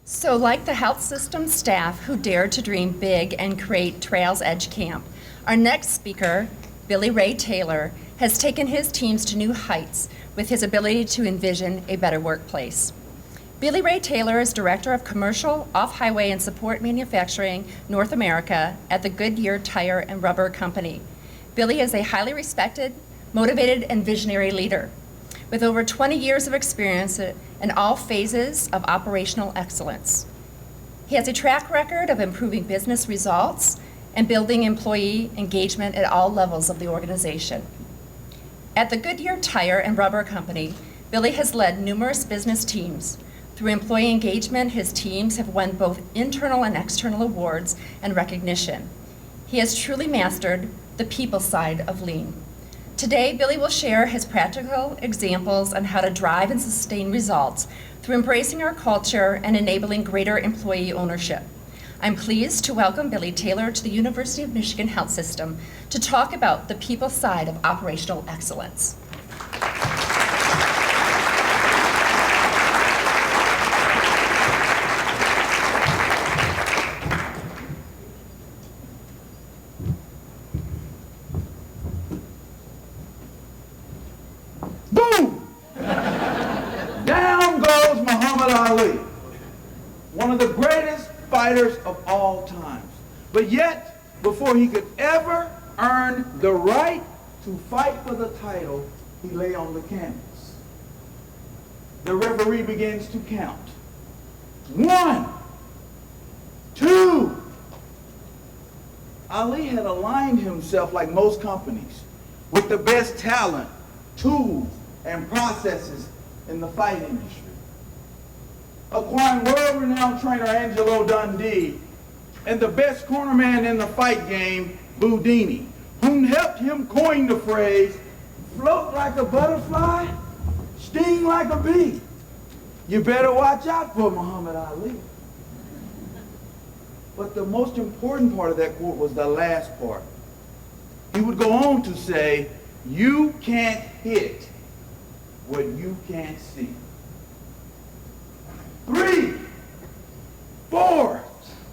So like the health system staff who dared to dream big and create Trails Edge Camp, our next speaker, Billy Ray Taylor, has taken his teams to new heights with his ability to envision a better workplace. Billy Ray Taylor is Director of Commercial, Off-Highway, and Support Manufacturing North America at the Goodyear Tire and Rubber Company. Billy is a highly respected, motivated, and visionary leader with over 20 years of experience in all phases of operational excellence. He has a track record of improving business results and building employee engagement at all levels of the organization. At the Goodyear Tire and Rubber Company, Billy has led numerous business teams. Through employee engagement, his teams have won both internal and external awards and recognition. He has truly mastered the people side of lean. Today, Billy will share his practical examples on how to drive and sustain results through embracing our culture and enabling greater employee ownership. I'm pleased to welcome Billy Taylor to the University of Michigan Health System to talk about the people side of operational excellence. Boom! Down goes Muhammad Ali, one of the greatest fighters of all times. But yet, before he could ever earn the right to fight for the title, he lay on the canvas. The referee begins to count. 1, 2. Ali had aligned himself, like most companies, with the best talent, tools, and processes in the fight industry. Acquiring world-renowned trainer Angelo Dundee and the best cornerman in the fight game, Boudini, whom helped him coin the phrase, float like a butterfly, sting like a bee. You better watch out for Muhammad Ali. But the most important part of that quote was the last part. He would go on to say, you can't hit what you can't see. 3, 4.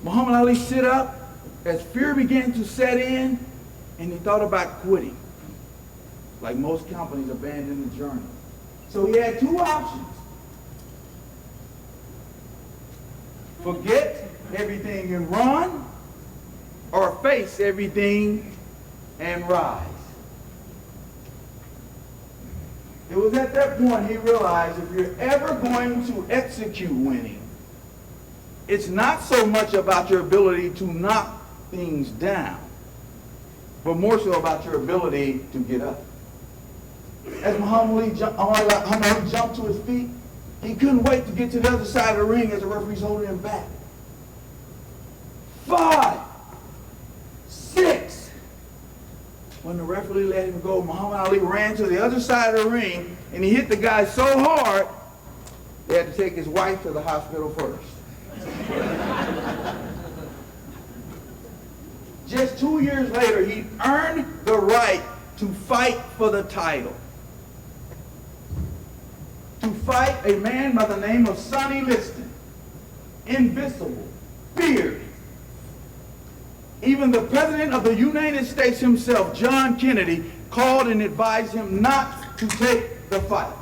Muhammad Ali stood up as fear began to set in, and he thought about quitting. Like most companies, abandon the journey. So he had 2 options. Forget everything and run, or face everything and rise. It was at that point he realized if you're ever going to execute winning, it's not so much about your ability to knock things down, but more so about your ability to get up. As Muhammad Ali jumped to his feet, he couldn't wait to get to the other side of the ring as the referee's holding him back. 5, 6. When the referee let him go, Muhammad Ali ran to the other side of the ring, and he hit the guy so hard, they had to take his wife to the hospital first. Just 2 years later, he earned the right to fight for the title. To fight a man by the name of Sonny Liston, invisible, feared. Even the President of the United States himself, John Kennedy, called and advised him not to take the fight.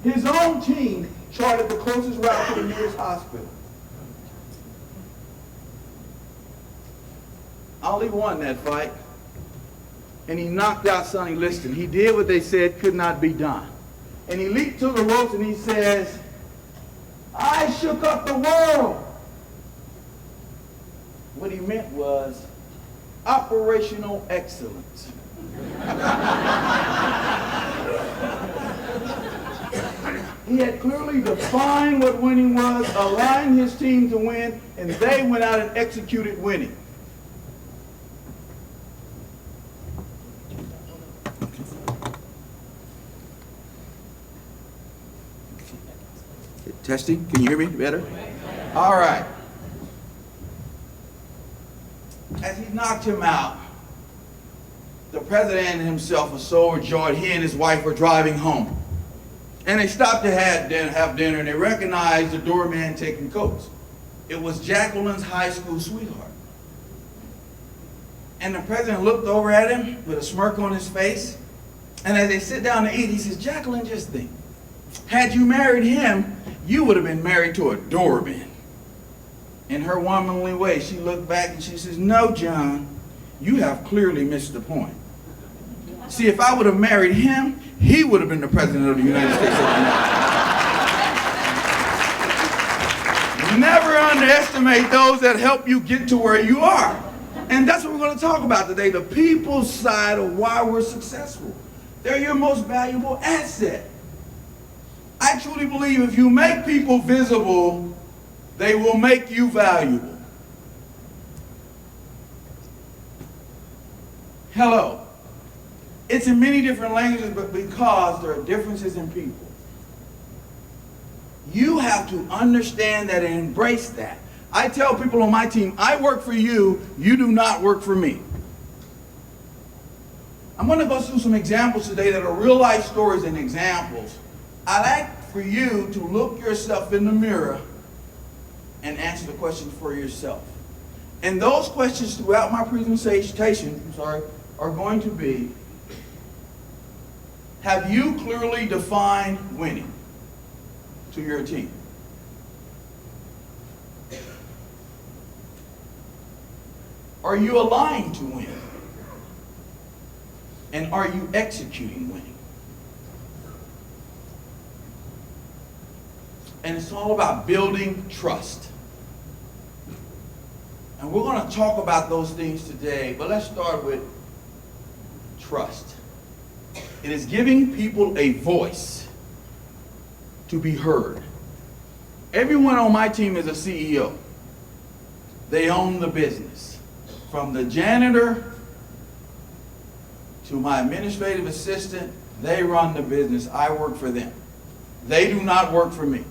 His own team charted the closest route to the nearest hospital. Ali won that fight, and he knocked out Sonny Liston. He did what they said could not be done. And he leaped to the ropes and he says, I shook up the world. What he meant was operational excellence. He had clearly defined what winning was, aligned his team to win, and they went out and executed winning. Testing, can you hear me better? All right. As he knocked him out, the president himself was so overjoyed. He and his wife were driving home. And they stopped to have dinner, and they recognized the doorman taking coats. It was Jacqueline's high school sweetheart. And the president looked over at him with a smirk on his face. And as they sit down to eat, he says, Jacqueline, just think. Had you married him, you would have been married to a doorman. In her womanly way, she looked back and she says, no, John, you have clearly missed the point. See, if I would have married him, he would have been the president of the United States of America. Never underestimate those that help you get to where you are. And that's what we're going to talk about today, the people's side of why we're successful. They're your most valuable asset. I truly believe if you make people visible, they will make you valuable. Hello. It's in many different languages, but because there are differences in people. You have to understand that and embrace that. I tell people on my team, I work for you, you do not work for me. I'm going to go through some examples today that are real life stories and examples. I'd like for you to look yourself in the mirror and answer the questions for yourself. And those questions throughout my presentation, are going to be, have you clearly defined winning to your team? Are you aligned to win? And are you executing winning? And it's all about building trust. And we're going to talk about those things today, but let's start with trust. It is giving people a voice to be heard. Everyone on my team is a CEO. They own the business. From the janitor to my administrative assistant, they run the business. I work for them. They do not work for me.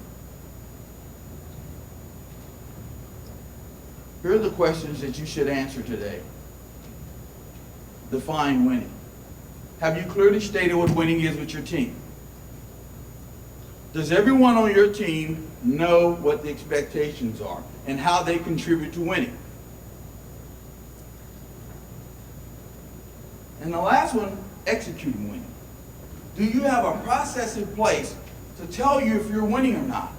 Here are the questions that you should answer today. Define winning. Have you clearly stated what winning is with your team? Does everyone on your team know what the expectations are and how they contribute to winning? And the last one, executing winning. Do you have a process in place to tell you if you're winning or not?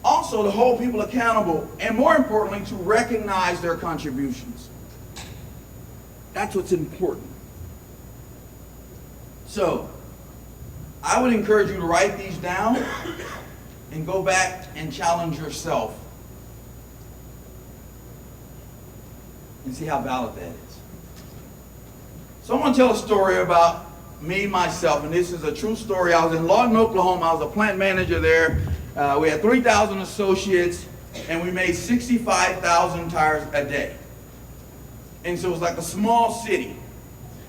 Also, to hold people accountable, and more importantly, to recognize their contributions. That's what's important. So, I would encourage you to write these down and go back and challenge yourself and see how valid that is. So I'm going to tell a story about me, myself, and this is a true story. I was in Lawton, Oklahoma. I was a plant manager there. We had 3,000 associates, and we made 65,000 tires a day. And so it was like a small city.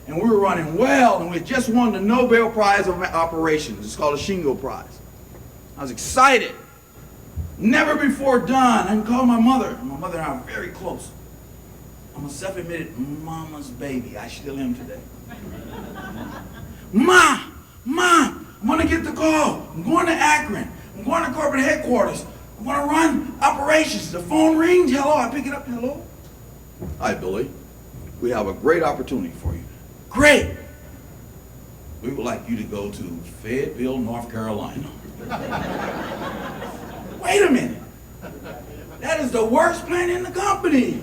And we were running well, and we had just won the Nobel Prize of Operations. It's called a Shingo Prize. I was excited. Never before done. I called my mother. My mother and I are very close. I'm a self-admitted mama's baby. I still am today. Mom, I'm going to get the call. I'm going to Akron. I'm going to corporate headquarters. I'm going to run operations. The phone rings. Hello, I pick it up. Hello. Hi, Billy. We have a great opportunity for you. Great. We would like you to go to Fayetteville, North Carolina. Wait a minute. That is the worst plan in the company.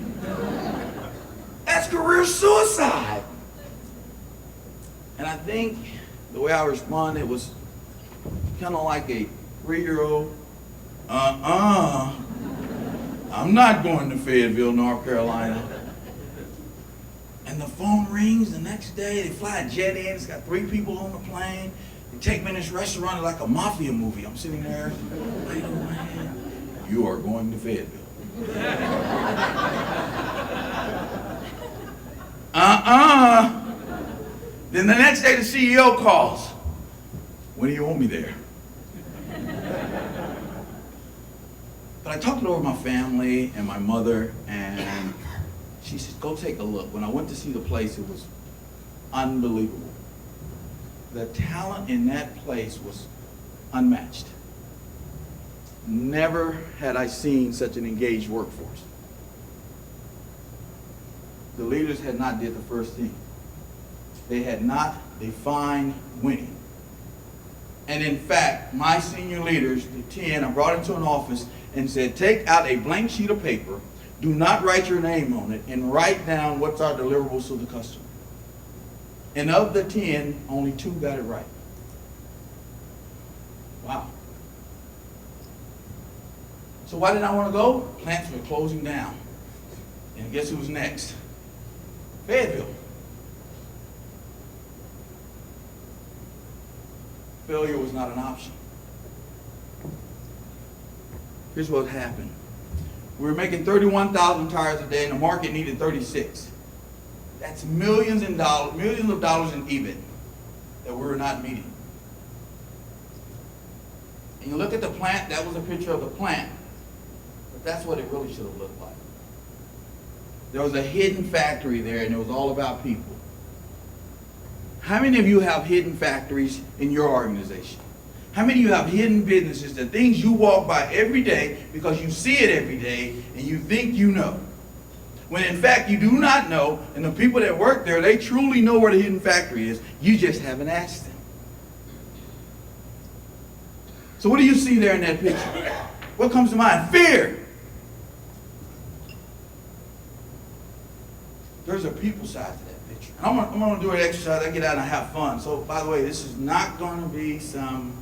That's career suicide. And I think the way I responded was kind of like a 3-year-old. I'm not going to Fayetteville, North Carolina. And the phone rings the next day. They fly a jet in. It's got 3 people on the plane. They take me in this restaurant like a mafia movie. I'm sitting there. Wait a minute. You are going to Fayetteville. Then the next day the CEO calls. When do you want me there? But I talked it over with my family and my mother, and she said, go take a look. When I went to see the place, it was unbelievable. The talent in that place was unmatched. Never had I seen such an engaged workforce. The leaders had not did the first thing. They had not defined winning. And in fact, my senior leaders, the 10, I brought into an office and said, take out a blank sheet of paper, do not write your name on it, and write down what's our deliverables to the customer. And of the 10, only 2 got it right. Wow. So why did I want to go? Plants were closing down. And guess who was next? Fayetteville. Failure was not an option. Here's what happened. We were making 31,000 tires a day and the market needed 36. That's millions of dollars in EBIT that we were not meeting. And you look at the plant, that was a picture of the plant. But that's what it really should have looked like. There was a hidden factory there and it was all about people. How many of you have hidden factories in your organization? How many of you have hidden businesses, the things you walk by every day because you see it every day and you think you know? When in fact you do not know, and the people that work there, they truly know where the hidden factory is. You just haven't asked them. So what do you see there in that picture? What comes to mind? Fear. There's a people side to that picture. And I'm going to do an exercise. I get out and I have fun. So, by the way, this is not going to be some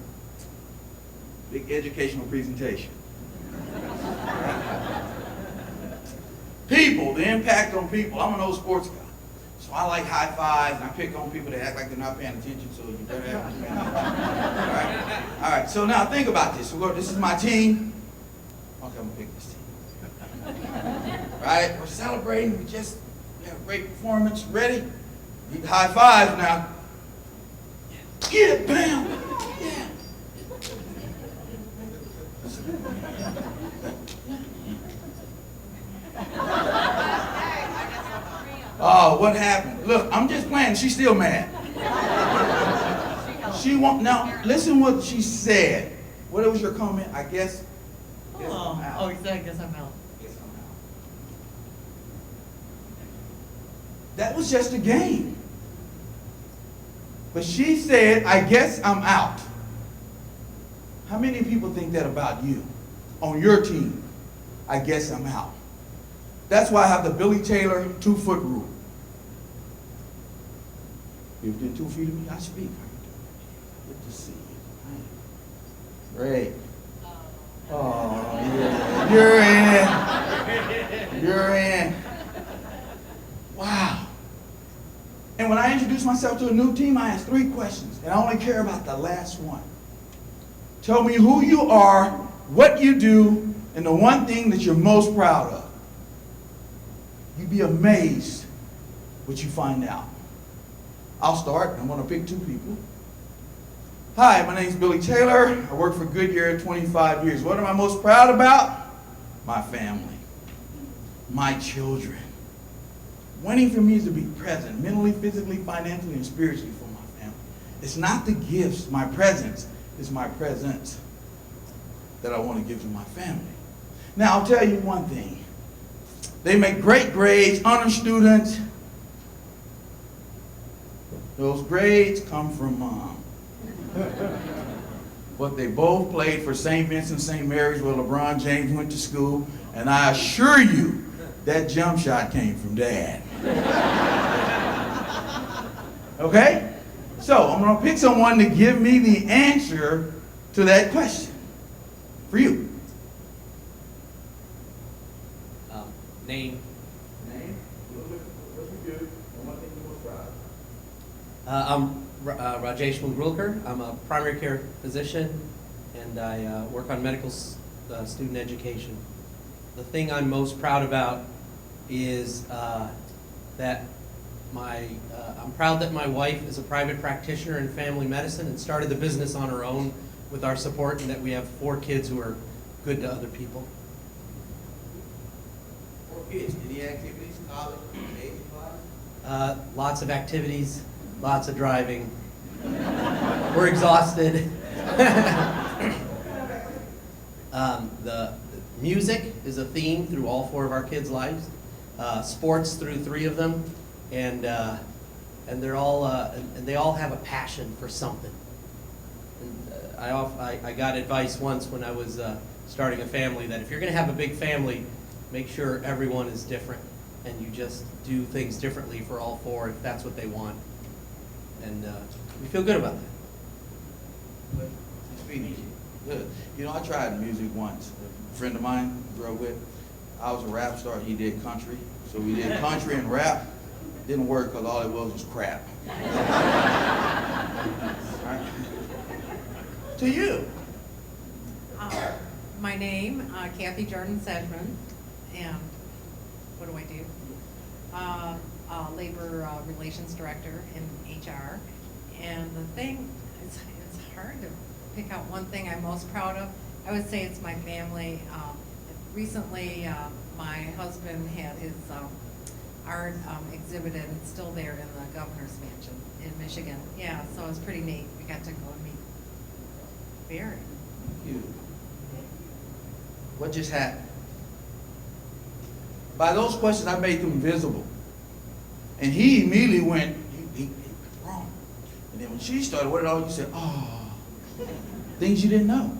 big educational presentation. People, the impact on people. I'm an old sports guy. So I like high fives, and I pick on people that act like they're not paying attention, so you better have them paying attention. All right, so now think about this. This is my team. Okay, I'm going to pick this team. All right, we're celebrating. We just had a great performance. Ready? Need high fives now. Get it, bam! Yeah. Oh, what happened? Look, I'm just playing. She's still mad. She won't. Now, listen what she said. What was your comment? I guess I'm out. Oh, I guess I'm out. That was just a game. But she said, I guess I'm out. How many people think that about you? On your team, I guess I'm out. That's why I have the Billy Taylor 2-foot rule. If you're within 2 feet of me, I speak. Good to see you. Great. Oh, yeah. You're in. Wow. And when I introduce myself to a new team, I ask 3 questions, and I only care about the last one. Tell me who you are, what you do, and the one thing that you're most proud of. You'd be amazed what you find out. I'll start. I'm going to pick 2 people. Hi, my name's Billy Taylor. I worked for Goodyear 25 years. What am I most proud about? My family. My children. Winning for me is to be present, mentally, physically, financially, and spiritually for my family. It's not the gifts, my presence. It's my presence that I want to give to my family. Now, I'll tell you one thing. They make great grades, honor students. Those grades come from mom. But they both played for St. Vincent St. Mary's where LeBron James went to school. And I assure you, that jump shot came from Dad. Okay? So, I'm going to pick someone to give me the answer to that question. For you. Name. Name? What you do, and one thing you're most proud of. I'm Rajesh Mungrulkar. I'm a primary care physician, and I work on medical student education. The thing I'm most proud about is that I'm proud that my wife is a private practitioner in family medicine and started the business on her own with our support, and that we have 4 kids who are good to other people. 4 kids. Any activities, college, age, Lots of activities, lots of driving. We're exhausted. The music is a theme through all 4 of our kids' lives. Sports through 3 of them, and they're all and they all have a passion for something. And I got advice once when I was starting a family that if you're going to have a big family, make sure everyone is different, and you just do things differently for all 4 if that's what they want. And we feel good about that. Good. Nice meeting you. Good. You know, I tried music once. A friend of mine I grew up with, I was a rap star. He did country. So we did country and rap. Didn't work because all it was crap. Right. To you. My name, Kathy Jordan Sedgman, and what do I do? Labor Relations Director in HR. And the thing, it's hard to pick out one thing I'm most proud of. I would say it's my family. Recently, my husband had his art exhibited. It's still there in the governor's mansion in Michigan. Yeah, so it was pretty neat. We got to go and meet Barry. You. What just happened? By those questions, I made them visible. And he immediately went, he wrong. And then when she started, what did all you say? Oh, things you didn't know.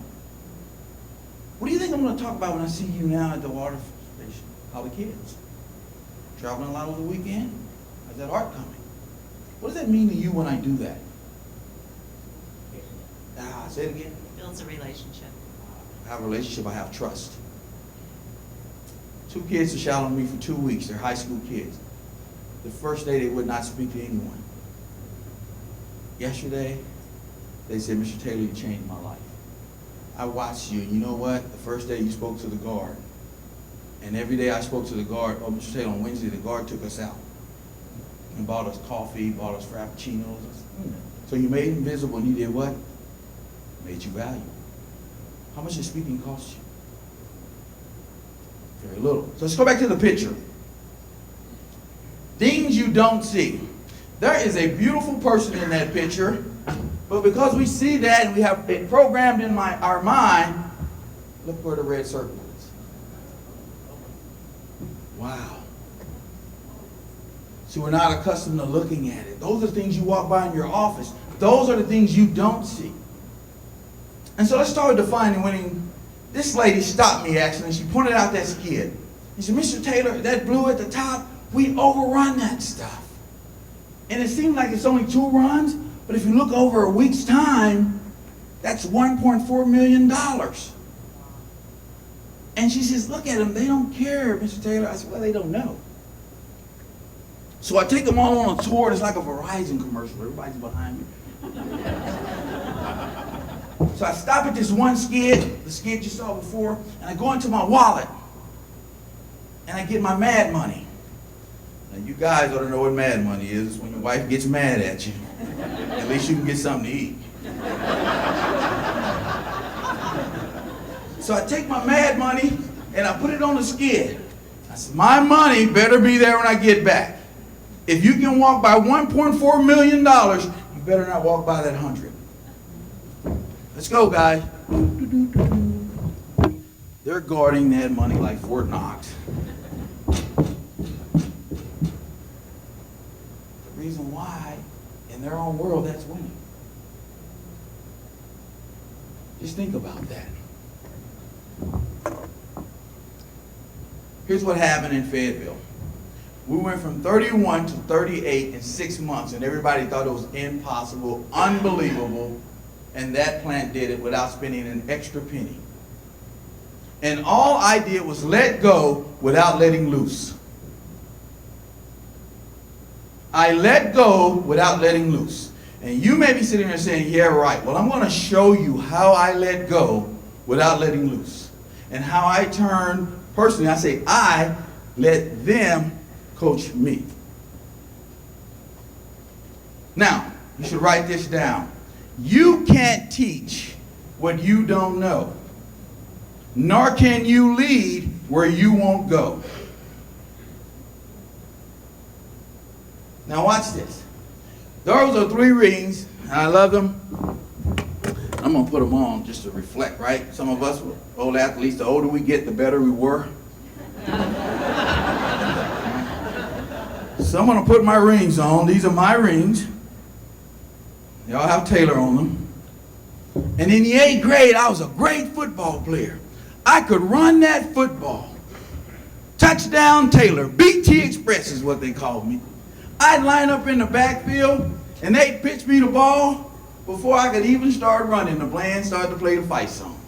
What do you think I'm going to talk about when I see you now at the water station? How the kids? Traveling a lot over the weekend? How's that art coming? What does that mean to you when I do that? Say it again. Builds a relationship. I have a relationship, I have trust. 2 kids are shadowing me for 2 weeks. They're high school kids. The first day they would not speak to anyone. Yesterday, they said, Mr. Taylor, you changed my life. I watched you, and you know what? The first day you spoke to the guard. And every day I spoke to the guard. Oh, Mr. Taylor, on Wednesday, the guard took us out and bought us coffee, bought us frappuccinos. So you made him visible, and he did what? Made you valuable. How much does speaking cost you? Very little. So let's go back to the picture. Things you don't see. There is a beautiful person in that picture, but because we see that and we have it programmed in our mind, look where the red circle is. Wow. See, we're not accustomed to looking at it. Those are things you walk by in your office. Those are the things you don't see. And so let's start with defining winning. This lady stopped me actually, and she pointed out that skid. She said, Mr. Taylor, that blue at the top, we overrun that stuff. And it seems like it's only 2 runs, but if you look over a week's time, that's $1.4 million. And she says, look at them, they don't care, Mr. Taylor. I said, well, they don't know. So I take them all on a tour. It's like a Verizon commercial. Everybody's behind me. So I stop at this one skid, the skid you saw before, and I go into my wallet, and I get my mad money. Now you guys ought to know what mad money is. It's when your wife gets mad at you. At least you can get something to eat. So I take my mad money, and I put it on the skid. I said, my money better be there when I get back. If you can walk by $1.4 million, you better not walk by that 100. Let's go, guys. They're guarding that money like Fort Knox. The reason why, in their own world, that's winning. Just think about that. Here's what happened in Fayetteville. We went from 31 to 38 in 6 months, and everybody thought it was impossible, unbelievable. And that plant did it without spending an extra penny. And all I did was let go without letting loose. I let go without letting loose. And you may be sitting there saying, yeah, right. Well, I'm going to show you how I let go without letting loose. And how I turn, personally, I say, I let them coach me. Now, you should write this down. You can't teach what you don't know, nor can you lead where you won't go. Now watch this. Those are 3 rings, and I love them. I'm gonna put them on just to reflect, right? Some of us old athletes, the older we get, the better we were. So I'm gonna put my rings on. These are my rings. They all have Taylor on them. And in the 8th grade, I was a great football player. I could run that football. Touchdown Taylor, BT Express is what they called me. I'd line up in the backfield, and they'd pitch me the ball before I could even start running. The band started to play the fight song.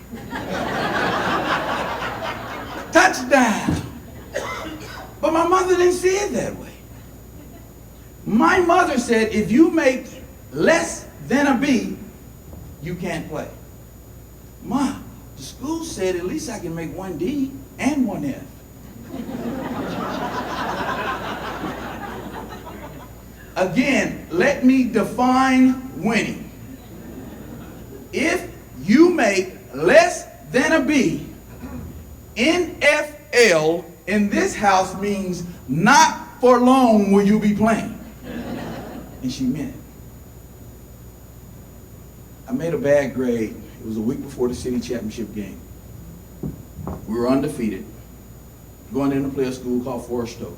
Touchdown. But my mother didn't see it that way. My mother said, if you make less than a B, you can't play. Ma, the school said at least I can make 1 D and 1 F. Again, let me define winning. If you make less than a B, NFL in this house means not for long will you be playing. And she meant it. I made a bad grade. It was a week before the city championship game. We were undefeated, going in to play a school called Forest Oak.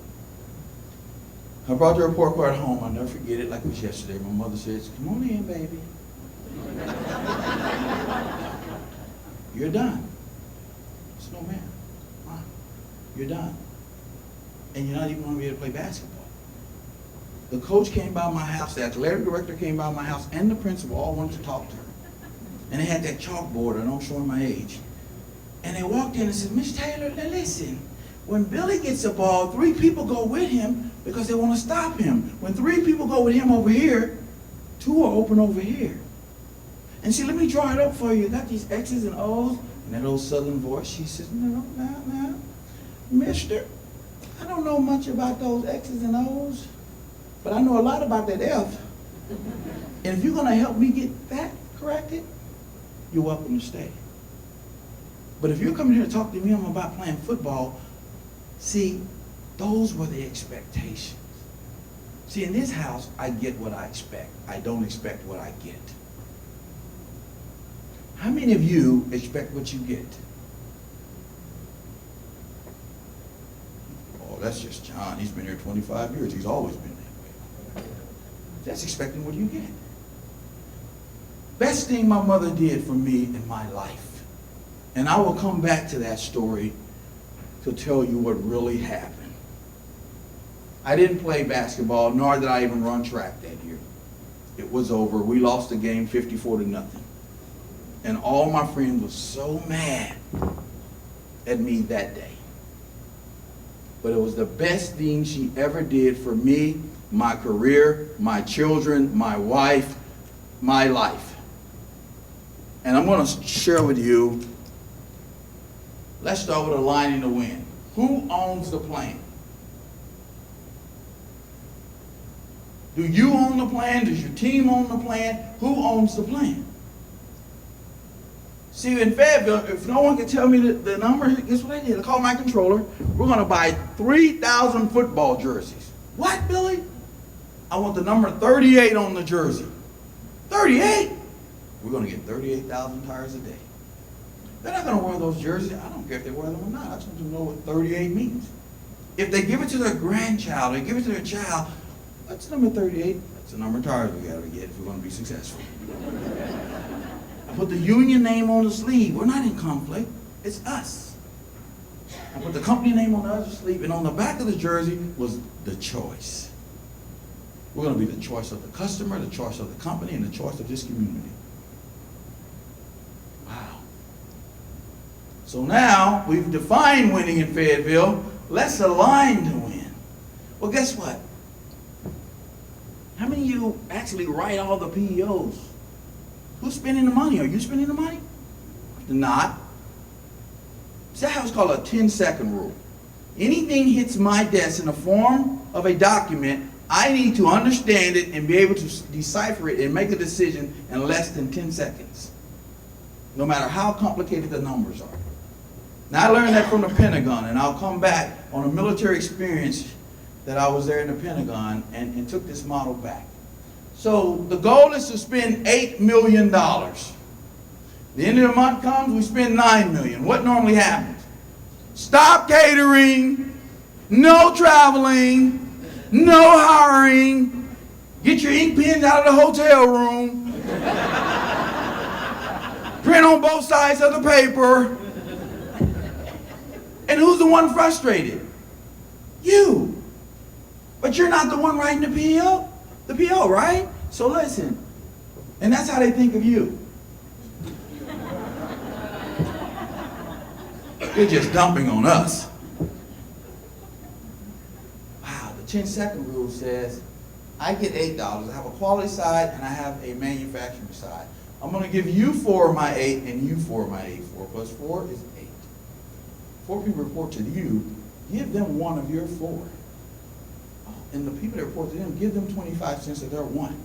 I brought the report card home. I'll never forget it like it was yesterday. My mother says, come on in, baby. You're done. I said, no, ma'am. Mom, you're done. And you're not even going to be able to play basketball. The coach came by my house, the athletic director came by my house, and the principal all wanted to talk to her. And they had that chalkboard, I don't show my age. And they walked in and said, Miss Taylor, now listen, when Billy gets the ball, 3 people go with him because they want to stop him. When 3 people go with him over here, 2 are open over here. And see, let me draw it up for you. You got these X's and O's. And that old southern voice, she says, no, mister, I don't know much about those X's and O's, but I know a lot about that F. And if you're going to help me get that corrected, you're welcome to stay. But if you're coming here to talk to me about playing football, see, those were the expectations. See, in this house, I get what I expect. I don't expect what I get. How many of you expect what you get? Oh, that's just John. He's been here 25 years. He's always been that way. That's expecting what you get. Best thing my mother did for me in my life. And I will come back to that story to tell you what really happened. I didn't play basketball, nor did I even run track that year. It was over. We lost the game 54-0. And all my friends were so mad at me that day. But it was the best thing she ever did for me, my career, my children, my wife, my life. And I'm going to share with you, let's start with a line in the wind. Who owns the plan? Do you own the plan? Does your team own the plan? Who owns the plan? See, in Fayetteville, if no one can tell me the number, guess what I did? I called my controller. We're going to buy 3,000 football jerseys. What, Billy? I want the number 38 on the jersey. 38? We're going to get 38,000 tires a day. They're not going to wear those jerseys. I don't care if they wear them or not. I just want them to know what 38 means. If they give it to their grandchild, they give it to their child, what's number 38? That's the number of tires we got to get if we're going to be successful. I put the union name on the sleeve. We're not in conflict. It's us. I put the company name on the other sleeve, and on the back of the jersey was the choice. We're going to be the choice of the customer, the choice of the company, and the choice of this community. Wow. So now we've defined winning in Fayetteville. Let's align to win. Well, guess what? How many of you actually write all the PEOs? Who's spending the money? Are you spending the money? Not. See how it's called a 10-second rule. Anything hits my desk in the form of a document, I need to understand it and be able to decipher it and make a decision in less than 10 seconds. No matter how complicated the numbers are. Now I learned that from the Pentagon, and I'll come back on a military experience that I was there in the Pentagon and took this model back. So the goal is to spend $8 million. The end of the month comes, we spend $9 million. What normally happens? Stop catering, no traveling, no hiring, get your ink pens out of the hotel room, print on both sides of the paper. And who's the one frustrated? You. But you're not the one writing the PO, right? So listen, and that's how they think of you. They're just dumping on us. Wow, the 10-second rule says, I get $8. I have a quality side and I have a manufacturing side. I'm going to give you 4 of my 8 and you 4 of my 8. 4 plus 4 is 8. 4 people report to you, give them 1 of your 4. And the people that report to them, give them 25 cents of their 1.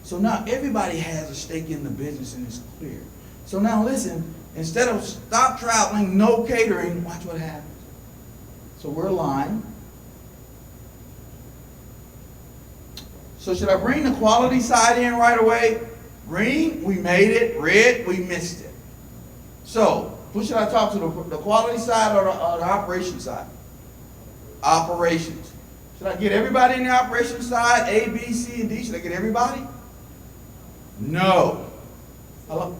So now everybody has a stake in the business and it's clear. So now listen, instead of stop traveling, no catering, watch what happens. So we're aligned. So should I bring the quality side in right away? Green, we made it. Red, we missed it. So who should I talk to, the quality side or the operations side? Operations. Should I get everybody in the operations side, A, B, C, and D? Should I get everybody? No. Hello?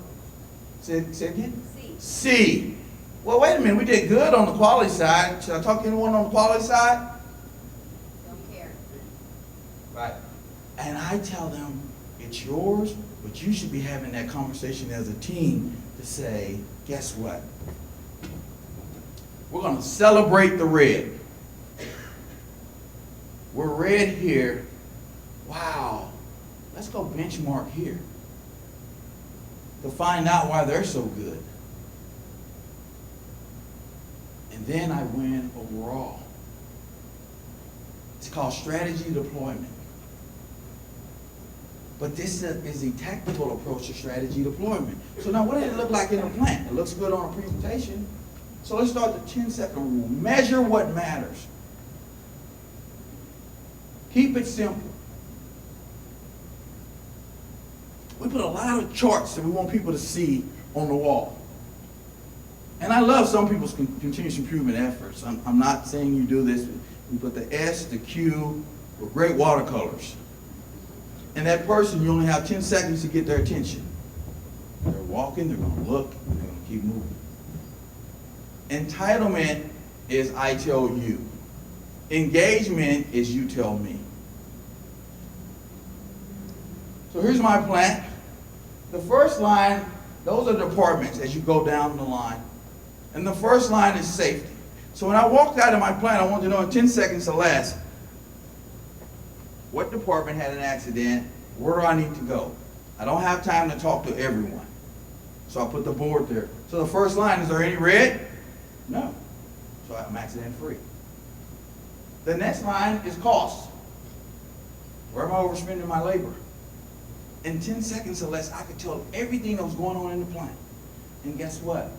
Say again? C. Well, wait a minute. We did good on the quality side. Should I talk to anyone on the quality side? Don't care. Right. And I tell them, it's yours, but you should be having that conversation as a team to say, guess what? We're going to celebrate the red. We're red here. Wow. Let's go benchmark here to find out why they're so good. And then I win overall. It's called strategy deployment. But this is a tactical approach to strategy deployment. So now what did it look like in the plant? It looks good on a presentation. So let's start the 10-second rule. Measure what matters. Keep it simple. We put a lot of charts that we want people to see on the wall. And I love some people's continuous improvement efforts. I'm not saying you do this. You put the S, the Q, with great watercolors. And that person, you only have 10 seconds to get their attention. They're walking, they're going to look, and they're going to keep moving. Entitlement is I tell you. Engagement is you tell me. So here's my plan. The first line, those are departments as you go down the line. And the first line is safety. So when I walked out of my plan, I wanted to know in 10 seconds or less, what department had an accident? Where do I need to go? I don't have time to talk to everyone. So I put the board there. So the first line, is there any red? No. So I'm accident free. The next line is cost. Where am I overspending my labor? In 10 seconds or less, I could tell everything that was going on in the plant. And guess what?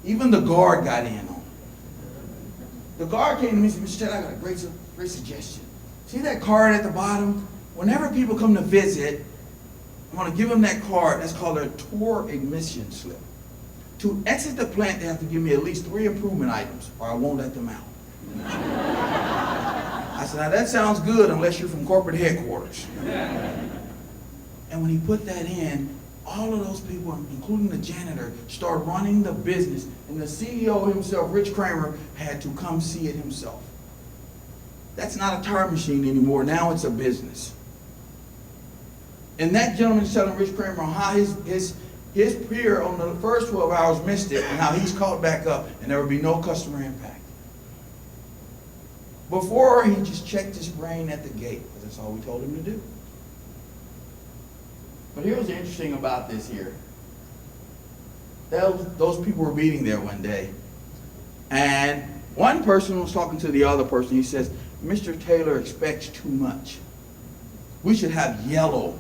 Even the guard got in on it. The guard came to me and said, Mr. Ted, I got a great suggestion. See that card at the bottom? Whenever people come to visit, I want to give them that card. That's called a tour admission slip. To exit the plant, they have to give me at least 3 improvement items, or I won't let them out. I said, now that sounds good unless you're from corporate headquarters. And when he put that in, all of those people, including the janitor, started running the business. And the CEO himself, Rich Kramer, had to come see it himself. That's not a tire machine anymore. Now it's a business. And that gentleman's telling Rich Kramer how his peer on the first 12 hours missed it and how he's caught back up and there would be no customer impact. Before, he just checked his brain at the gate because that's all we told him to do. But here's what's interesting about this here. Those people were meeting there one day. And one person was talking to the other person. He says, Mr. Taylor expects too much. We should have yellow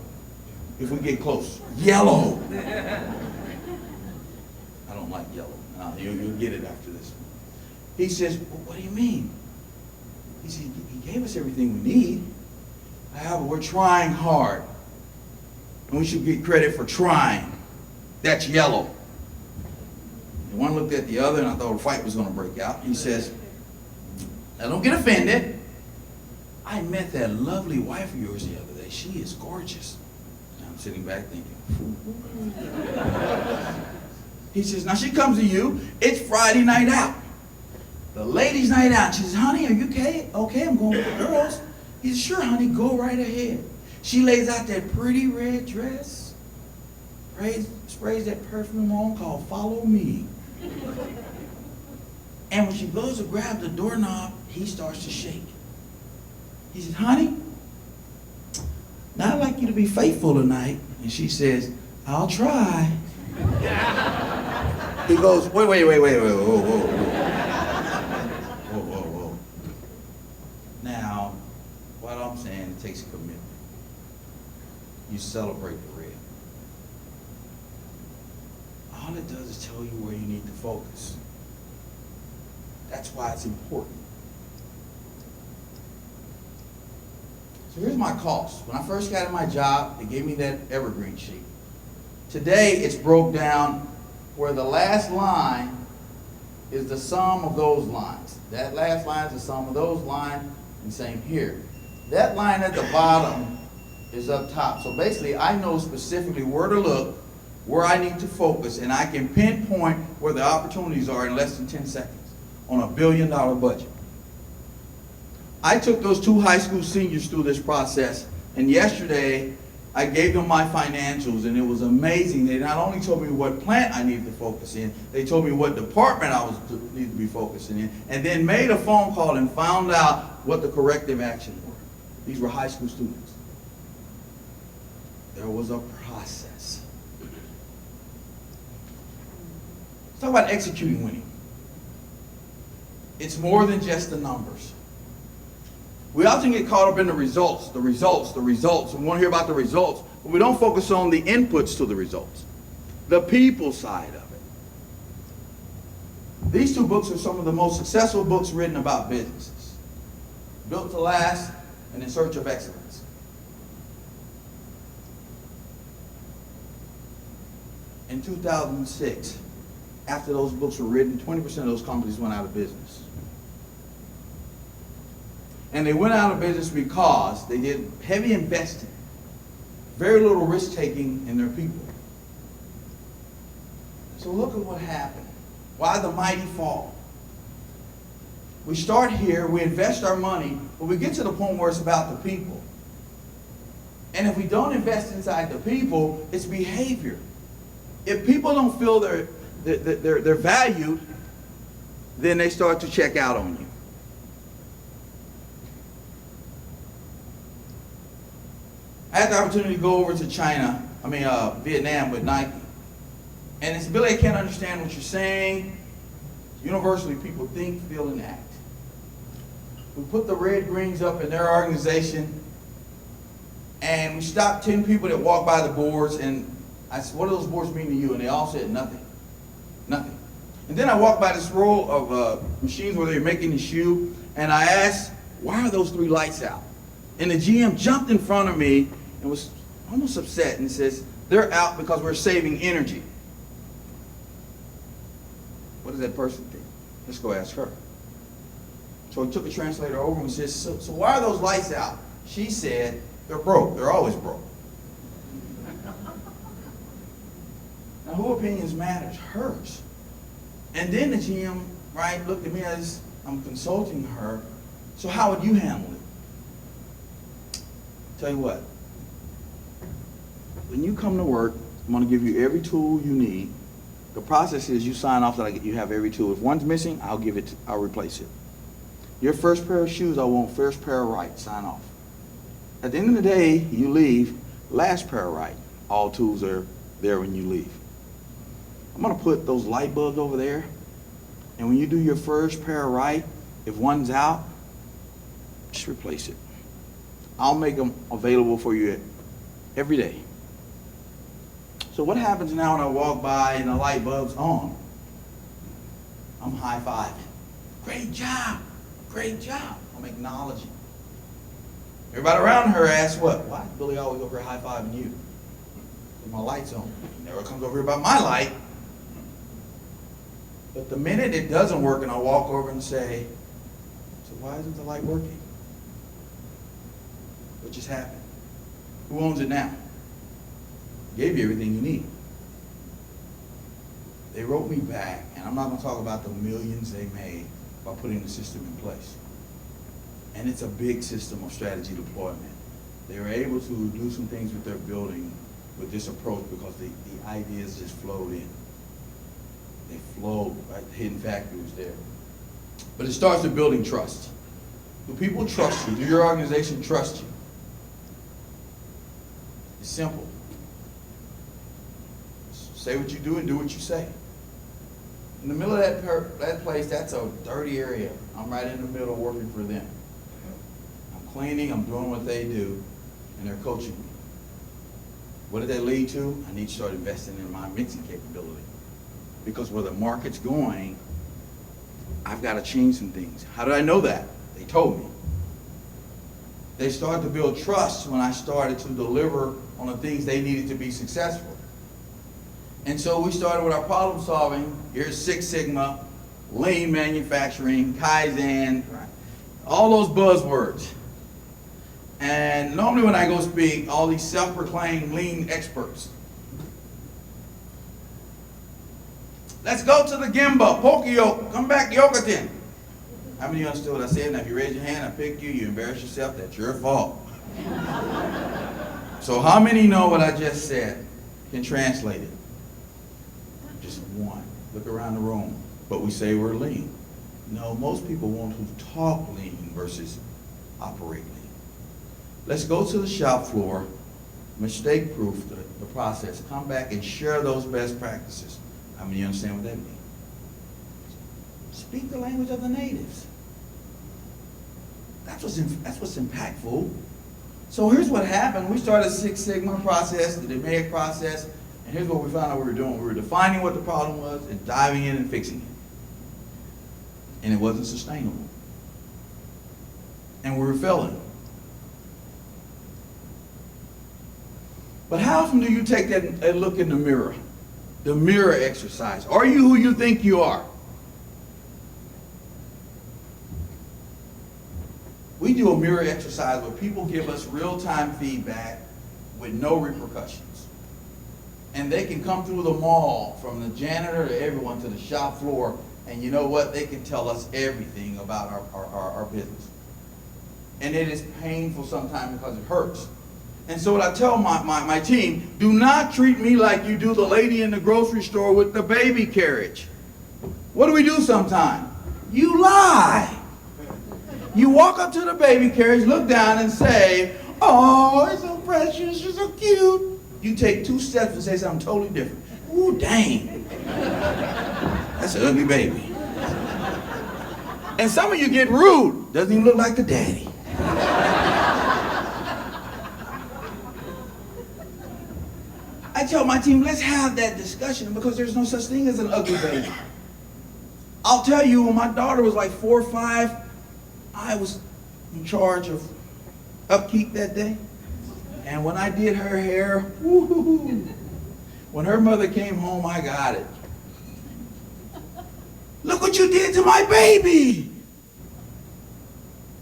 if we get close. Yellow. I don't like yellow. No, you'll get it after this one. He says, well, what do you mean? He said, he gave us everything we need. However, we're trying hard. And we should get credit for trying. That's yellow. And one looked at the other, and I thought a fight was going to break out. He says, now don't get offended. I met that lovely wife of yours the other day. She is gorgeous. And I'm sitting back thinking, he says, now she comes to you. It's Friday night out. The ladies' night out. She says, honey, are you okay? Okay, I'm going with the girls. He says, sure, honey, go right ahead. She lays out that pretty red dress, sprays that perfume on called Follow Me. And when she goes to grab the doorknob, he starts to shake. He says, honey, now I'd like you to be faithful tonight. And she says, I'll try. He goes, wait, whoa. Now, what I'm saying, it takes a commitment. You celebrate the red. All it does is tell you where you need to focus. That's why it's important. So here's my cost. When I first got in my job, they gave me that evergreen sheet. Today, it's broke down where the last line is the sum of those lines. That last line is the sum of those lines, and same here. That line at the bottom is up top. So basically, I know specifically where to look, where I need to focus, and I can pinpoint where the opportunities are in less than 10 seconds on $1 billion budget. I took those 2 high school seniors through this process, and yesterday I gave them my financials, and it was amazing. They not only told me what plant I needed to focus in, they told me what department I needed to be focusing in, and then made a phone call and found out what the corrective actions were. These were high school students. There was a process. Let's talk about executing winning. It's more than just the numbers. We often get caught up in the results. We want to hear about the results, but we don't focus on the inputs to the results, the people side of it. These 2 books are some of the most successful books written about businesses. Built to Last and In Search of Excellence. In 2006, after those books were written, 20% of those companies went out of business. And they went out of business because they did heavy investing, very little risk-taking in their people. So look at what happened. Why the mighty fall? We start here, we invest our money, but we get to the point where it's about the people. And if we don't invest inside the people, it's behavior. If people don't feel they're valued, then they start to check out on you. I had the opportunity to go over to Vietnam with Nike. And it's Billy, I can't understand what you're saying. Universally, people think, feel, and act. We put the red greens up in their organization, and we stopped 10 people that walked by the boards, and I said, what do those boards mean to you? And they all said nothing. Nothing. And then I walked by this row of machines where they were making the shoe, and I asked, why are those 3 lights out? And the GM jumped in front of me and was almost upset and says, they're out because we're saving energy. What does that person think? Let's go ask her. So he took a translator over and says, so why are those lights out? She said, they're broke. They're always broke. Now, whose opinions matters? Hers. And then the GM, looked at me as I'm consulting her. So how would you handle it? Tell you what. When you come to work, I'm going to give you every tool you need. The process is you sign off that you have every tool. If one's missing, I'll replace it. Your first pair of shoes, I want first pair of right. Sign off. At the end of the day, you leave, last pair of right. All tools are there when you leave. I'm going to put those light bulbs over there. And when you do your first pair of right, if one's out, just replace it. I'll make them available for you every day. So what happens now when I walk by and the light bulb's on? I'm high-fiving. Great job. Great job. I'm acknowledging. Everybody around her asks what? Why is Billy always over here high-fiving you? My light's on. He never comes over here about my light. But the minute it doesn't work and I walk over and say, so why isn't the light working? What just happened? Who owns it now? Gave you everything you need. They wrote me back, and I'm not going to talk about the millions they made by putting the system in place. And it's a big system of strategy deployment. They were able to do some things with their building with this approach because the ideas just flowed in. They flowed, right? The hidden factory was there. But it starts with building trust. Do people trust you? Do your organization trust you? It's simple. Say what you do and do what you say. In the middle of that place, that's a dirty area. I'm right in the middle working for them. I'm cleaning, I'm doing what they do, and they're coaching me. What did that lead to? I need to start investing in my mixing capability. Because where the market's going, I've got to change some things. How did I know that? They told me. They started to build trust when I started to deliver on the things they needed to be successful. And so we started with our problem solving. Here's Six Sigma, lean manufacturing, Kaizen, all those buzzwords. And normally when I go speak, all these self-proclaimed lean experts. Let's go to the Gemba, Poka-yoke, come back, Yokoten. How many of you understood what I said? Now if you raise your hand, I pick you, you embarrass yourself, that's your fault. So how many know what I just said? Can translate it? Just one. Look around the room. But we say we're lean. No, most people want to talk lean versus operate lean. Let's go to the shop floor, mistake-proof the process. Come back and share those best practices. How many understand what that means? Speak the language of the natives. That's what's impactful. So here's what happened. We started a Six Sigma process, the DMAIC process, and here's what we found out we were doing. We were defining what the problem was and diving in and fixing it. And it wasn't sustainable. And we were failing. But how often do you take that look in the mirror? The mirror exercise. Are you who you think you are? We do a mirror exercise where people give us real-time feedback with no repercussions. And they can come through the mall, from the janitor to everyone, to the shop floor, and you know what? They can tell us everything about our business. And it is painful sometimes because it hurts. And so what I tell my team, do not treat me like you do the lady in the grocery store with the baby carriage. What do we do sometimes? You lie. You walk up to the baby carriage, look down and say, oh, it's so precious, you're so cute. You take 2 steps and say something totally different. Ooh, dang. That's an ugly baby. And some of you get rude. Doesn't even look like the daddy. I tell my team, let's have that discussion because there's no such thing as an ugly baby. I'll tell you, when my daughter was like 4 or 5, I was in charge of upkeep that day. And when I did her hair, woo-hoo-hoo. When her mother came home, I got it. Look what you did to my baby.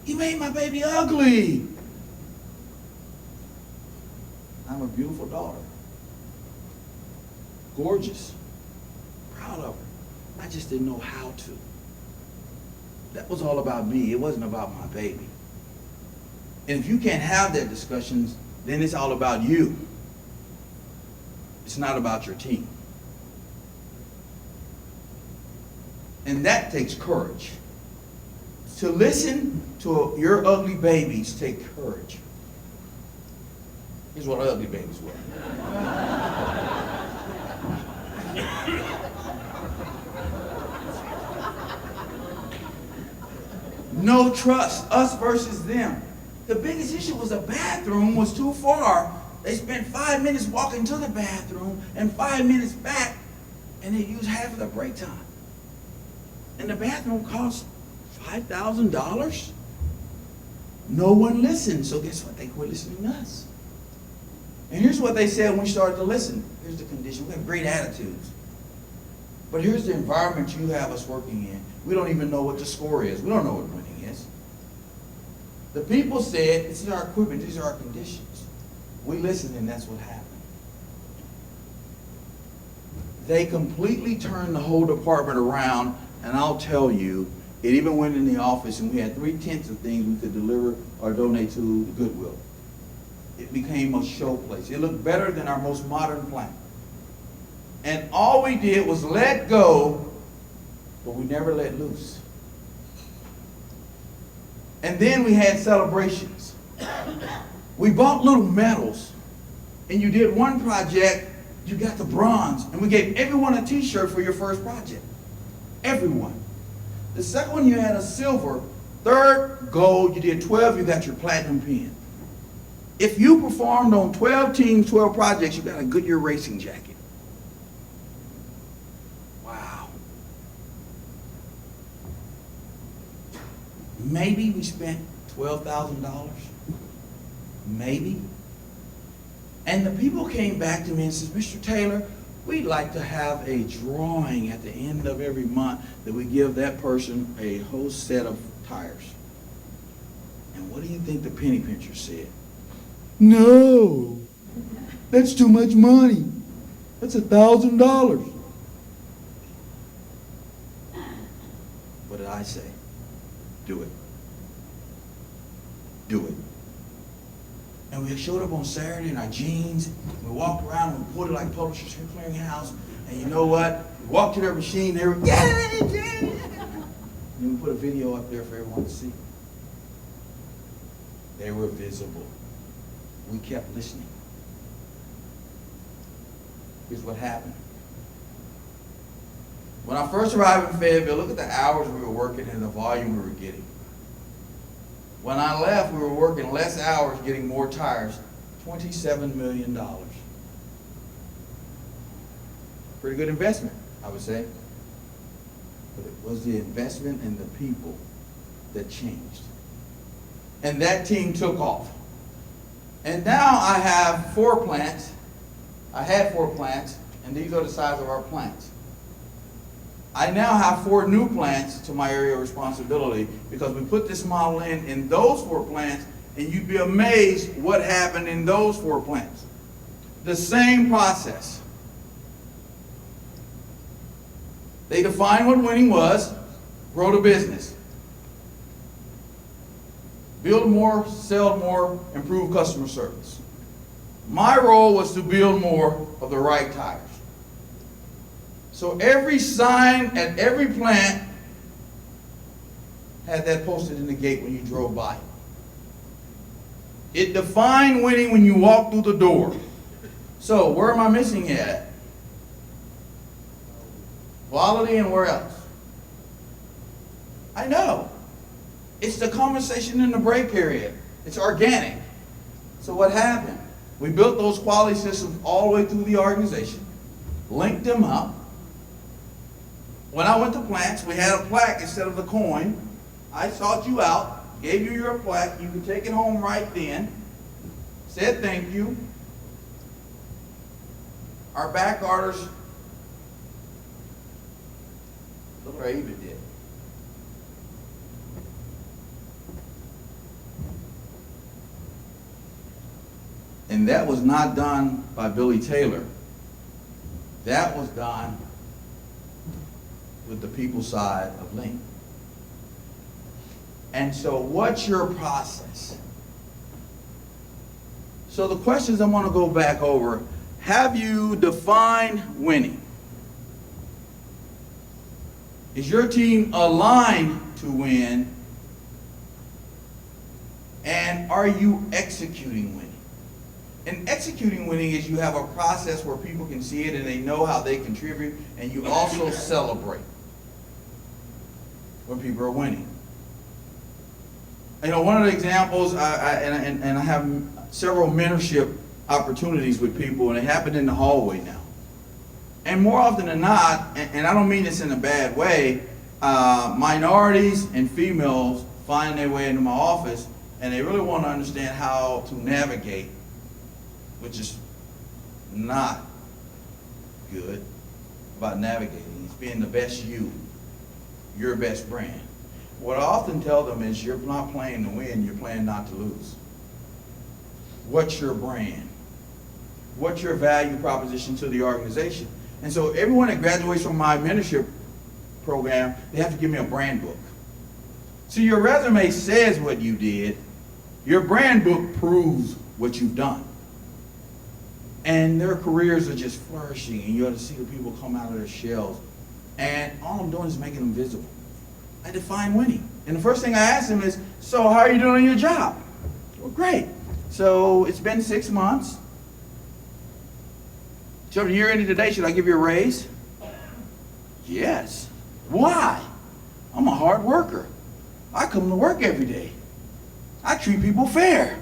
You made my baby ugly. I'm a beautiful daughter. Gorgeous. Proud of her. I just didn't know how to. That was all about me. It wasn't about my baby. And if you can't have that discussion, then it's all about you. It's not about your team. And that takes courage. To listen to your ugly babies take courage. Here's what ugly babies were. No trust, us versus them. The biggest issue was the bathroom was too far. They spent 5 minutes walking to the bathroom and 5 minutes back, and they used half of their break time. And the bathroom cost $5,000. No one listened, so guess what? They quit listening to us. And here's what they said when we started to listen. Here's the condition. We have great attitudes. But here's the environment you have us working in. We don't even know what the score is. We don't know what winning is. The people said, this is our equipment, these are our conditions. We listened, and that's what happened. They completely turned the whole department around, and I'll tell you, it even went in the office, and we had 3/10 of things we could deliver or donate to the Goodwill. It became a show place. It looked better than our most modern plant. And all we did was let go, but we never let loose. And then we had celebrations. We bought little medals, and you did one project, you got the bronze, and we gave everyone a t-shirt for your first project. Everyone. The second one, you had a silver. Third, gold. You did 12, you got your platinum pin. If you performed on 12 teams, 12 projects, you got a Goodyear racing jacket. Wow. Maybe we spent $12,000. Maybe. And the people came back to me and said, Mr. Taylor, we'd like to have a drawing at the end of every month that we give that person a whole set of tires. And what do you think the penny pincher said? No, that's too much money. That's $1,000. What did I say? Do it. Do it. And we showed up on Saturday in our jeans. We walked around and we pulled it like Publishers Clearinghouse. And you know what? We walked to their machine. They were, yay, yay. And we put a video up there for everyone to see. They were visible. We kept listening. Here's what happened. When I first arrived in Fayetteville, look at the hours we were working and the volume we were getting. When I left, we were working less hours, getting more tires. $27 million. Pretty good investment, I would say. But it was the investment in the people that changed. And that team took off. And now I have 4 plants. I had 4 plants, and these are the size of our plants. I now have 4 new plants to my area of responsibility because we put this model in those 4 plants, and you'd be amazed what happened in those 4 plants. The same process. They defined what winning was, grow the business. Build more, sell more, improve customer service. My role was to build more of the right tires. So every sign at every plant had that posted in the gate when you drove by. It defined winning when you walked through the door. So where am I missing at? Quality and where else? I know. It's the conversation in the break area. It's organic. So what happened? We built those quality systems all the way through the organization, linked them up. When I went to plants, we had a plaque instead of the coin. I sought you out, gave you your plaque. You could take it home right then. Said thank you. Our back orders, look what I even did. And that was not done by Billy Taylor. That was done with the people side of Link. And so what's your process? So the questions I'm going to go back over. Have you defined winning? Is your team aligned to win? And are you executing winning? And executing winning is you have a process where people can see it and they know how they contribute, and you also celebrate when people are winning. You know, one of the examples, I have several mentorship opportunities with people, and it happened in the hallway now. And more often than not, and I don't mean this in a bad way, minorities and females find their way into my office, and they really want to understand how to navigate which is not good about navigating. It's being the best you, your best brand. What I often tell them is you're not playing to win, you're playing not to lose. What's your brand? What's your value proposition to the organization? And so everyone that graduates from my mentorship program, they have to give me a brand book. See, your resume says what you did. Your brand book proves what you've done. And their careers are just flourishing, and you ought to see the people come out of their shells. And all I'm doing is making them visible. I define winning. And the first thing I ask them is, so how are you doing in your job? Well, great. So it's been 6 months. So the year ended today, should I give you a raise? Yes. Why? I'm a hard worker. I come to work every day. I treat people fair.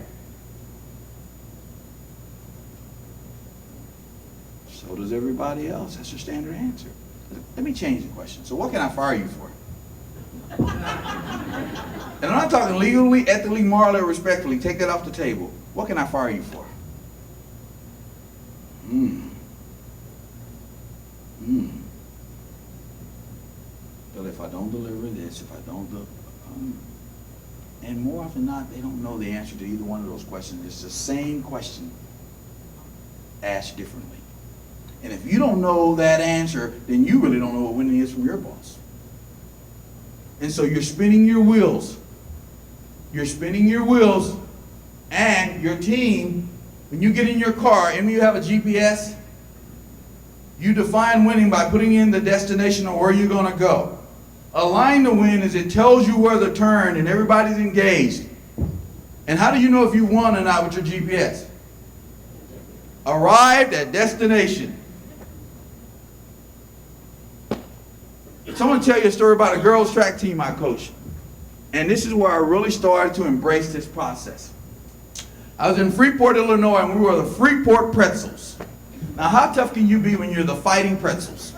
So does everybody else. That's your standard answer. Let me change the question. So what can I fire you for? And I'm not talking legally, ethically, morally, or respectfully. Take that off the table. What can I fire you for? But if I don't deliver this, if I don't do, and more often than not, they don't know the answer to either one of those questions. It's the same question asked differently. And if you don't know that answer, then you really don't know what winning is from your boss. And so you're spinning your wheels. You're spinning your wheels, and your team, when you get in your car and you have a GPS, you define winning by putting in the destination or where you're going to go. A line to win is it tells you where to turn and everybody's engaged. And how do you know if you won or not with your GPS? Arrived at destination. So I'm going to tell you a story about a girls' track team I coached. And this is where I really started to embrace this process. I was in Freeport, Illinois, and we were the Freeport Pretzels. Now, how tough can you be when you're the Fighting Pretzels?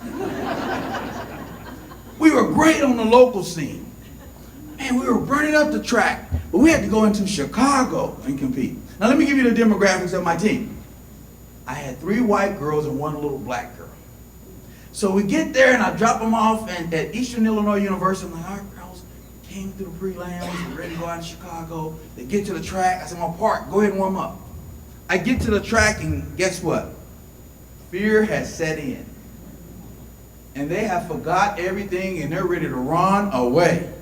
We were great on the local scene. Man, we were burning up the track, but we had to go into Chicago and compete. Now, let me give you the demographics of my team. I had 3 white girls and 1 little black girl. So we get there, and I drop them off at Eastern Illinois University. I'm like, all right, girls, came through the prelims, we're ready to go out to Chicago. They get to the track. I said, I'm gonna park, go ahead and warm up. I get to the track, and guess what? Fear has set in. And they have forgot everything, and they're ready to run away.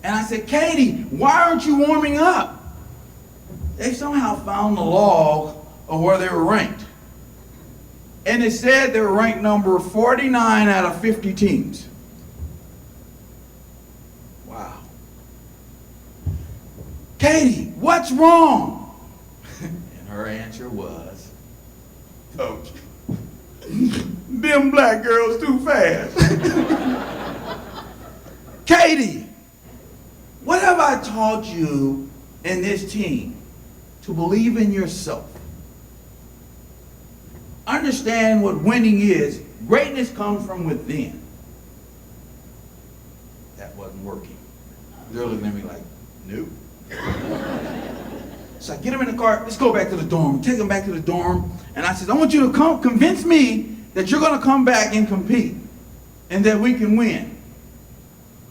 And I said, Katie, why aren't you warming up? They somehow found the log of where they were ranked. And it said they were ranked number 49 out of 50 teams. Wow. Katie, what's wrong? And her answer was, Coach, them black girls too fast. Katie, what have I taught you in this team? To believe in yourself. Understand what winning is. Greatness comes from within. That wasn't working. They're looking at me like, nope. So I get them in the car, let's go back to the dorm. Take them back to the dorm. And I said, I want you to come convince me that you're going to come back and compete and that we can win.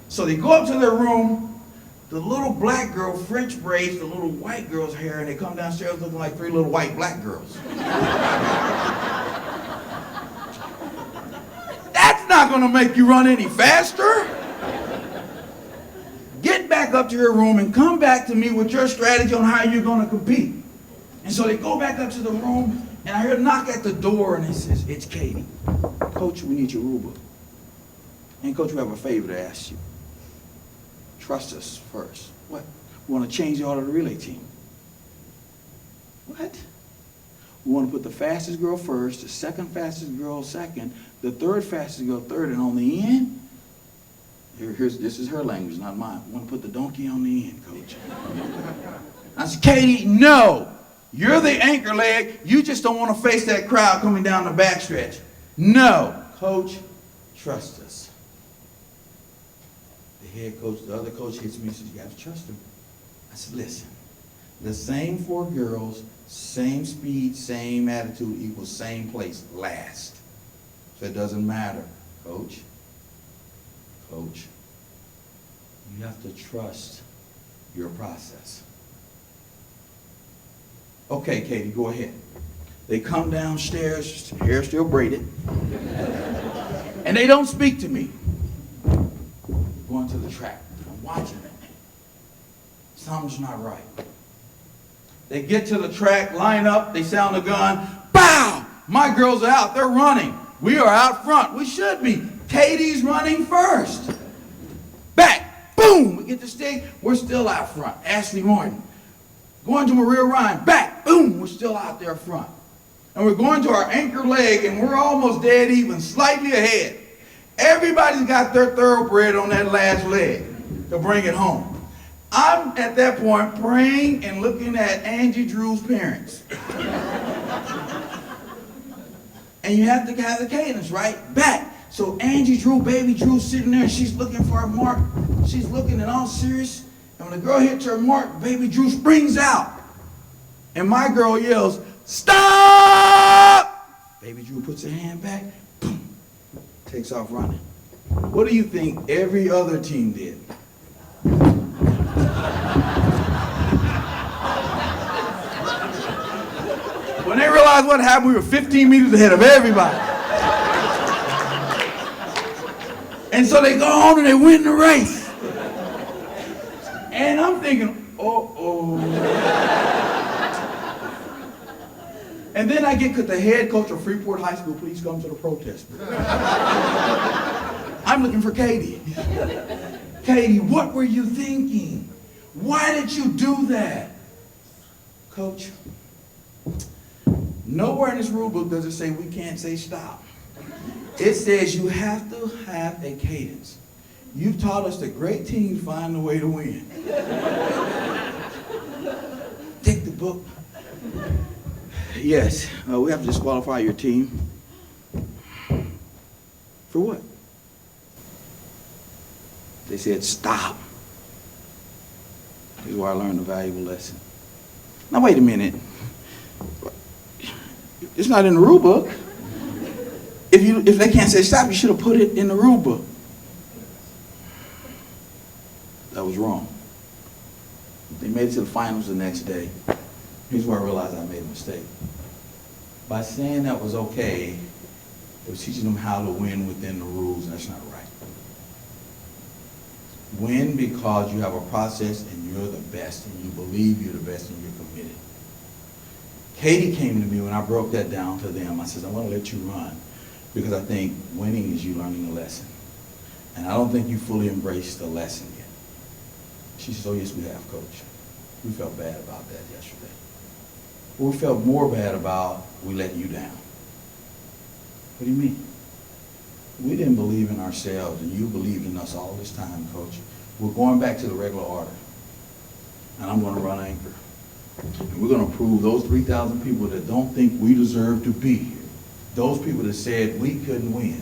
So they go up to their room. The little black girl French braids the little white girl's hair, and they come downstairs looking like 3 little white black girls. That's not going to make you run any faster. Get back up to your room and come back to me with your strategy on how you're going to compete. And so they go back up to the room, and I hear a knock at the door, and it says, it's Katie. Coach, we need your rule book. And Coach, we have a favor to ask you. Trust us first. What? We want to change the order of the relay team. What? We want to put the fastest girl first, the second fastest girl second, the third fastest girl third, and on the end, this is her language, not mine. We want to put the donkey on the end, Coach. I said, Katie, no. You're the anchor leg. You just don't want to face that crowd coming down the backstretch. No. Coach, trust us. The head coach, the other coach hits me and says, you got to trust him. I said, listen, The same 4 girls, same speed, same attitude equals same place, last. So it doesn't matter. Coach, you have to trust your process. Okay, Katie, go ahead. They come downstairs, hair still braided, and they don't speak to me. Going to the track. I'm watching it. Something's not right. They get to the track, line up, they sound the gun. Bow! My girls are out. They're running. We are out front. We should be. Katie's running first. Back. Boom! We get the stick. We're still out front. Ashley Martin. Going to Maria Ryan. Back. Boom! We're still out there front. And we're going to our anchor leg, and we're almost dead even, slightly ahead. Everybody's got their thoroughbred on that last leg to bring it home. I'm at that point praying and looking at Angie Drew's parents. And you have to have the cadence, right? Back. So Angie Drew, baby Drew, sitting there, and she's looking for her mark. She's looking and all serious. And when the girl hits her mark, baby Drew springs out. And my girl yells, "Stop!" Baby Drew puts her hand back, boom, takes off running. What do you think every other team did? When they realized what happened, we were 15 meters ahead of everybody. And so they go on and they win the race. And I'm thinking, uh-oh. And then I get the head coach of Freeport High School, please come to the protest. I'm looking for Katie. Katie, what were you thinking? Why did you do that? Coach, nowhere in this rule book does it say we can't say stop. It says you have to have a cadence. You've taught us that great teams find a way to win. Take the book. Yes, we have to disqualify your team. For what? They said stop. This is where I learned a valuable lesson. Now wait a minute. It's not in the rule book. If they can't say stop, you should have put it in the rule book. That was wrong. They made it to the finals the next day. Here's where I realized I made a mistake. By saying that was okay, it was teaching them how to win within the rules, and that's not right. Win because you have a process and you're the best, and you believe you're the best, and you're committed. Katie came to me when I broke that down to them. I said, I want to let you run because I think winning is you learning a lesson. And I don't think you fully embraced the lesson yet. She said, oh yes, we have, Coach. We felt bad about that yesterday. But we felt more bad about we let you down. What do you mean? We didn't believe in ourselves, and you believed in us all this time, Coach. We're going back to the regular order, and I'm going to run anchor. And we're going to prove those 3,000 people that don't think we deserve to be here, those people that said we couldn't win.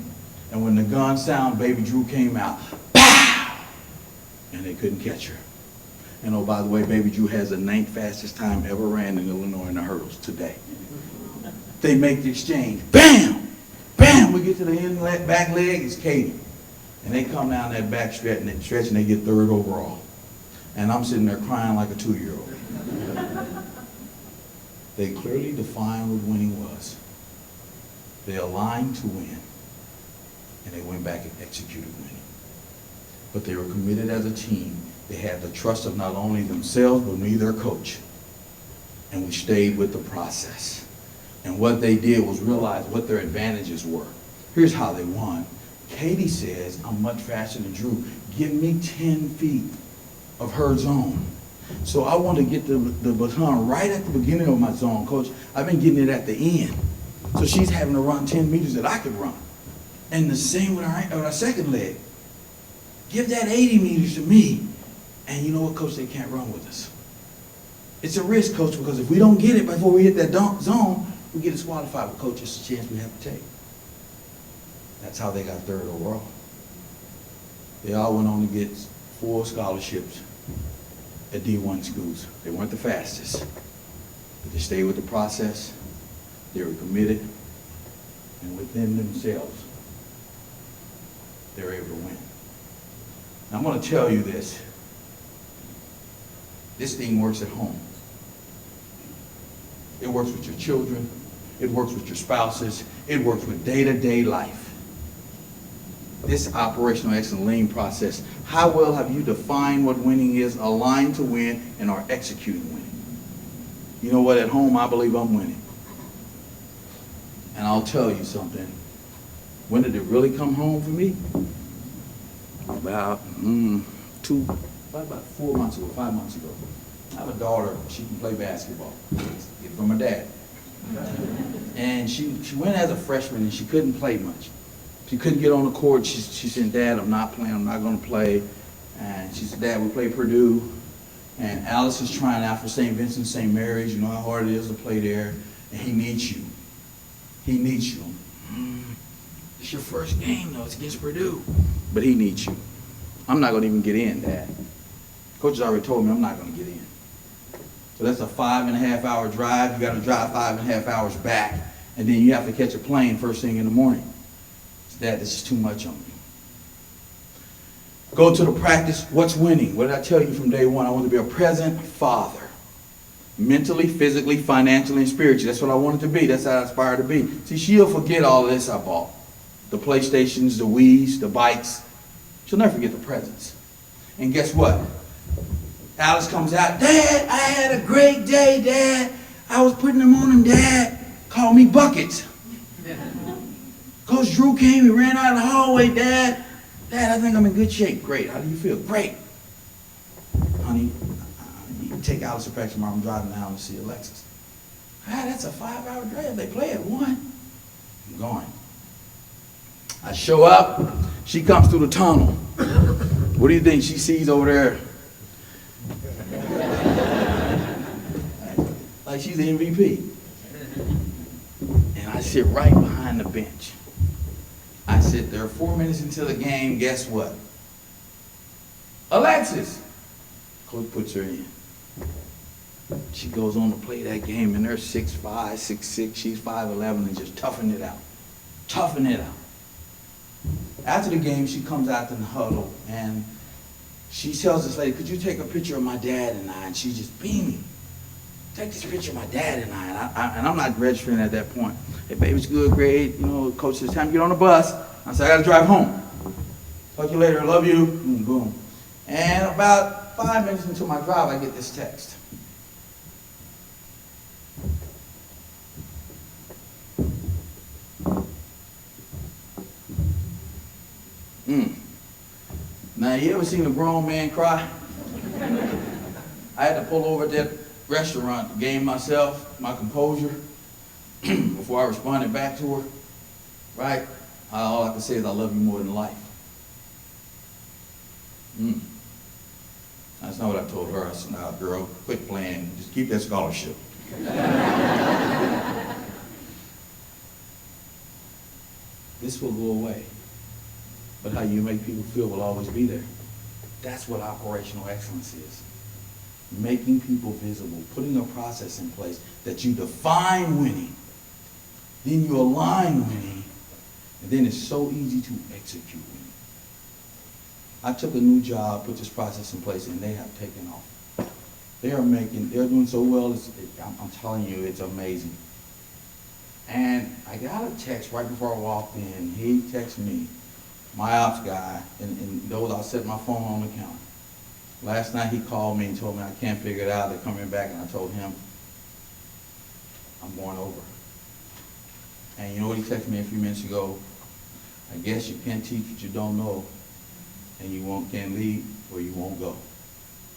And when the gun sound, Baby Drew came out, pow! And they couldn't catch her. And oh, by the way, Baby Drew has the 9th fastest time ever ran in Illinois in the hurdles today. They make the exchange, bam! Bam! We get to the end back leg, it's Katie. And they come down that back stretch and they get 3rd overall. And I'm sitting there crying like a 2-year-old. They clearly defined what winning was. They aligned to win. And they went back and executed winning. But they were committed as a team. They had the trust of not only themselves, but me, their coach. And we stayed with the process. And what they did was realize what their advantages were. Here's how they won. Katie says, I'm much faster than Drew. Give me 10 feet of her zone. So I want to get the baton right at the beginning of my zone, Coach. I've been getting it at the end. So she's having to run 10 meters that I could run. And the same with our second leg. Give that 80 meters to me. And you know what, Coach? They can't run with us. It's a risk, Coach, because if we don't get it before we hit that zone, we get disqualified. But, Coach, it's a chance we have to take. That's how they got 3rd overall. They all went on to get 4 scholarships at D1 schools. They weren't the fastest, but they stayed with the process. They were committed, and within themselves, they were able to win. Now, I'm going to tell you this. This thing works at home. It works with your children. It works with your spouses. It works with day-to-day life. This operational excellence lean process, how well have you defined what winning is, aligned to win, and are executing winning? You know what? At home, I believe I'm winning. And I'll tell you something. When did it really come home for me? About 4 months ago, 5 months ago. I have a daughter. She can play basketball. Get it from her dad. And she went as a freshman and she couldn't play much. She couldn't get on the court. She said, Dad, I'm not playing. I'm not going to play. And she said, Dad, we play Purdue. And Alice is trying out for St. Vincent, St. Mary's. You know how hard it is to play there. And he needs you. He needs you. It's your first game, though. It's against Purdue. But he needs you. I'm not going to even get in, Dad. Coach has already told me I'm not going to get in. So that's a 5.5 hour drive. You got to drive 5.5 hours back. And then you have to catch a plane first thing in the morning. Dad, this is too much on me. Go to the practice. What's winning? What did I tell you from day one? I want to be a present father. Mentally, physically, financially, and spiritually. That's what I wanted to be. That's how I aspire to be. See, she'll forget all this I bought. The PlayStations, the Wiis, the bikes. She'll never forget the presents. And guess what? Alice comes out, Dad, I had a great day, Dad. I was putting them on him, Dad. Call me Buckets. Coach Drew came, he ran out of the hallway, Dad. Dad, I think I'm in good shape. Great. How do you feel? Great. Honey, you can take Alice to practice tomorrow. I'm driving down to see Alexis. Ah, that's a 5-hour drive. They play at 1. I'm going. I show up. She comes through the tunnel. What do you think she sees over there? Like she's the MVP. And I sit right behind the bench. I sit there 4 minutes into the game. Guess what? Alexis. Coach puts her in. She goes on to play that game, and they're 6'5", 6'6". She's 5'11", and just toughing it out. Toughing it out. After the game, she comes out to the huddle, and she tells this lady, could you take a picture of my dad and I? And she's just beaming. Take this picture of my dad and I. And I'm not registering at that point. Hey, baby's good, great. You know, coach says, time to get on the bus. I said, I got to drive home. Talk to you later. I love you. Boom, boom. And about 5 minutes into my drive, I get this text. Now, you ever seen a grown man cry? I had to pull over at that restaurant to gain myself, my composure, before I responded back to her. Right? All I can say is I love you more than life. That's not what I told her. I said, nah, girl, quit playing. Just keep that scholarship. This will go away. But how you make people feel will always be there. That's what operational excellence is. Making people visible, putting a process in place that you define winning, then you align winning, and then it's so easy to execute winning. I took a new job, put this process in place, and they have taken off. They're doing so well, I'm telling you, it's amazing. And I got a text right before I walked in. He texted me, my ops guy, and those I set my phone on the counter. Last night he called me and told me I can't figure it out. They're coming back, and I told him I'm going over. And you know what he texted me a few minutes ago? I guess you can't teach what you don't know, and you can't lead where you won't go.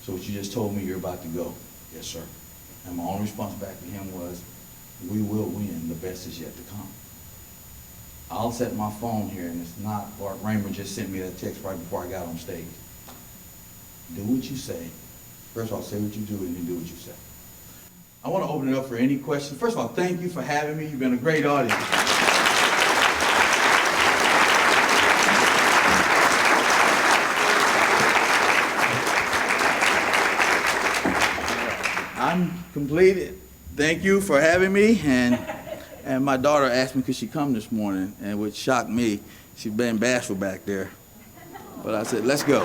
So what you just told me, you're about to go. Yes, sir. And my only response back to him was, we will win. The best is yet to come. I'll set my phone here, and it's not Bart Raymer just sent me that text right before I got on stage. Do what you say. First of all, say what you do, and then do what you say. I want to open it up for any questions. First of all, thank you for having me. You've been a great audience. I'm completed. Thank you for having me. And my daughter asked me could she come this morning, and which shocked me. She's been bashful back there. But I said, let's go.